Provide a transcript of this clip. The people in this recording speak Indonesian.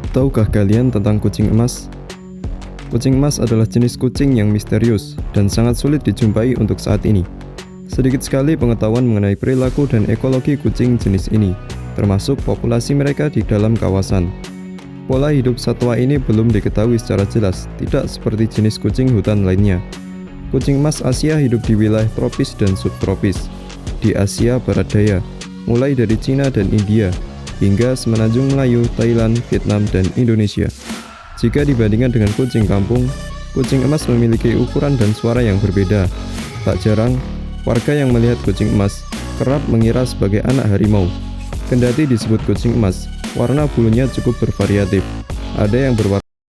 Tahukah kalian tentang kucing emas? Kucing emas adalah jenis kucing yang misterius dan sangat sulit dijumpai untuk saat ini. Sedikit sekali pengetahuan mengenai perilaku dan ekologi kucing jenis ini, termasuk populasi mereka di dalam kawasan. Pola hidup satwa ini belum diketahui secara jelas, tidak seperti jenis kucing hutan lainnya. Kucing emas Asia hidup di wilayah tropis dan subtropis, di Asia Barat Daya, mulai dari Cina dan India, hingga Semenanjung Melayu, Thailand, Vietnam, dan Indonesia. Jika dibandingkan dengan kucing kampung, kucing emas memiliki ukuran dan suara yang berbeda. Tak jarang, warga yang melihat kucing emas kerap mengira sebagai anak harimau. Kendati disebut kucing emas, warna bulunya cukup bervariatif. Ada yang berwarna